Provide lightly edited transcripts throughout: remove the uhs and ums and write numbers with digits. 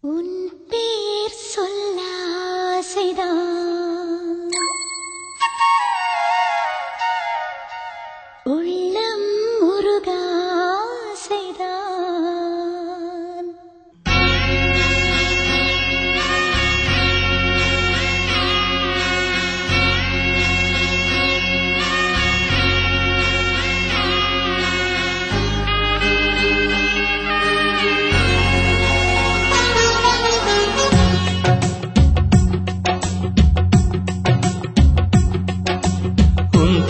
உன் பேர் சொல்ல ஆசைதான், உள்ளம் உருக ஆசைதான்.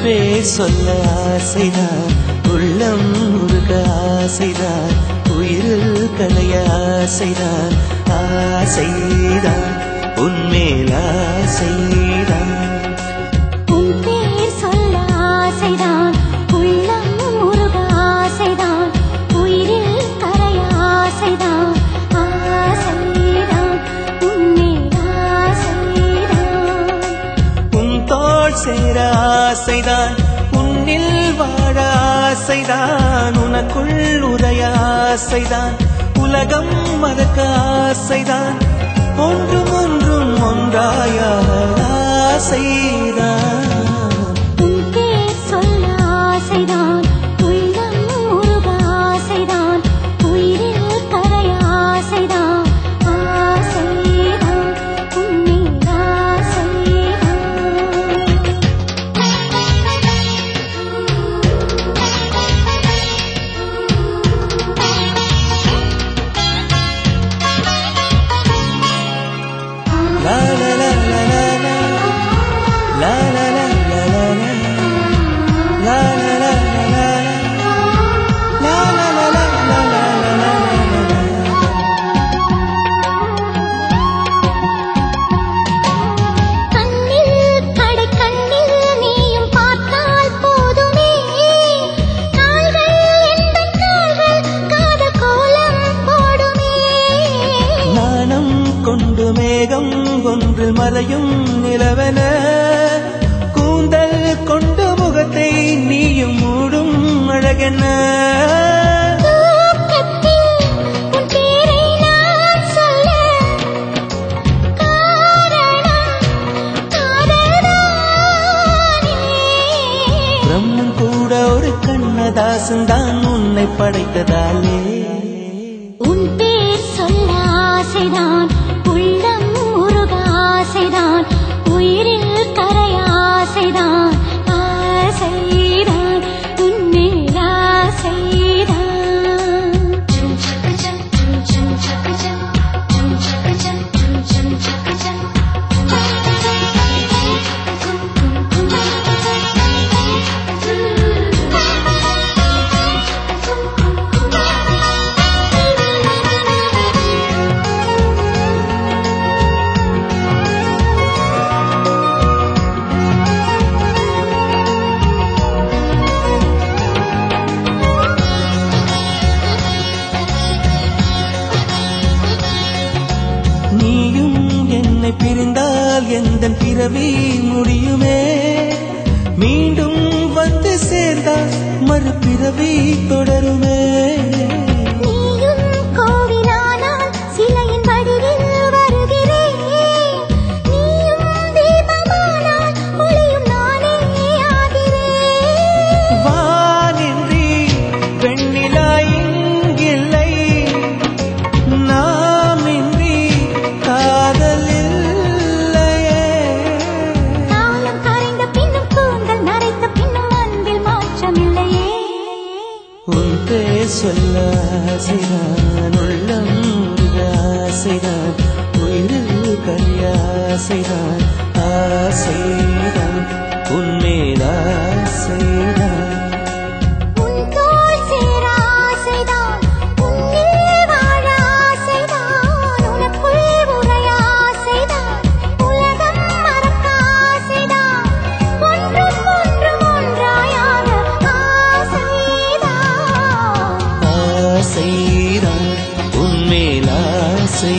பேர் சொல்ல ஆசைதான், உள்ளம் உருக ஆசைதான், உயிரில் கலைய ஆசைதான், ஆசைதான் உன்மேல் ஆசைதான். உன் பேர் சொல்ல ஆசைதான், உள்ளம் உருக ஆசைதான், உயிரில் கலைய ஆசைதான், ஆசைதான் உன்மேல் ஆசைதான். உன் தோள் சேர ஆசைதான், உன்னில் வாழ ஆசைதான், உனக்குள் உரைய ஆசைதான், உலகம் மறக்க ஆசைதான், ஒன்றும் ஒன்றும் ஒன்றாய ஆசைதான். உன் பேர் சொல்ல ஆசைதான், உள்ளம் உருக ஆசைதான், உயிரில் கரைய ஆசைதான், ஆசைதான் உன்மேல் ஆசைதான். La la la la la la, la la la la la la, la la la la la, la la la la la la. கண்ணில் கடை கண்ணில் நீயும் பார்த்தால் போதுமே, கால்கள் எந்தன் கால்கள் காதல் கோலம் போடுமே. நாணம் கொண்டு மேகம் ஒன்று மறையும் நிலவென, கூந்தல் கொண்டு முகத்தை நீயும் மூடும் அழகென. தூக்கத்தில் உன் பேரை நான் சொல்ல காரணம் காதல்தானே. பிரம்மன் கூட ஒரு கண்ணதாசன் தான் உன்னை படைத்ததாலே. உன் பேர் சொல்ல ஆசைதான், உள்ளம் உருக ஆசைதான், உயிரில் கரைய ஆசைதான், ஆசைதான் உன்மேல் ஆசைதான். நீயும் என்னை பிரிந்தால் எந்தன் பிறவி முடியுமே, மீண்டும் வந்து சேர்ந்தால் மறுபிறவி தொடருமே. நீயும் கோவிலானால் சிலையின் வடிவில் வருகிறேன், நீயும் தீபமானால் ஒளியும் நானே ஆகிறேன். வானின்றி வெண்ணிலா இங்கில்லை, நாமின்றி காதல் இல்லையே. காலம் கரைந்த பின்னும் கூந்தல் நரைத்த பின்னும் அன்பில் மாற்றமில்லையே. உன் பேர் சொல்ல ஆசைதான், உள்ளம் உருக ஆசைதான், உயிரில் கரிய ஆசைதான், ஆசைதான் உன்மேல் ஆசைதான். உன் தோள் சேர ஆசைதான், உன்னில் வாழ ஆசைதான், உனக்குள் உரைய ஆசைதான், உலகம் மறக்க ஆசைதான், ஒன்றும் ஒன்றும் ஒன்றாயாக ஆசைதான். ஆசைதான் உன்மேல் ஆசை.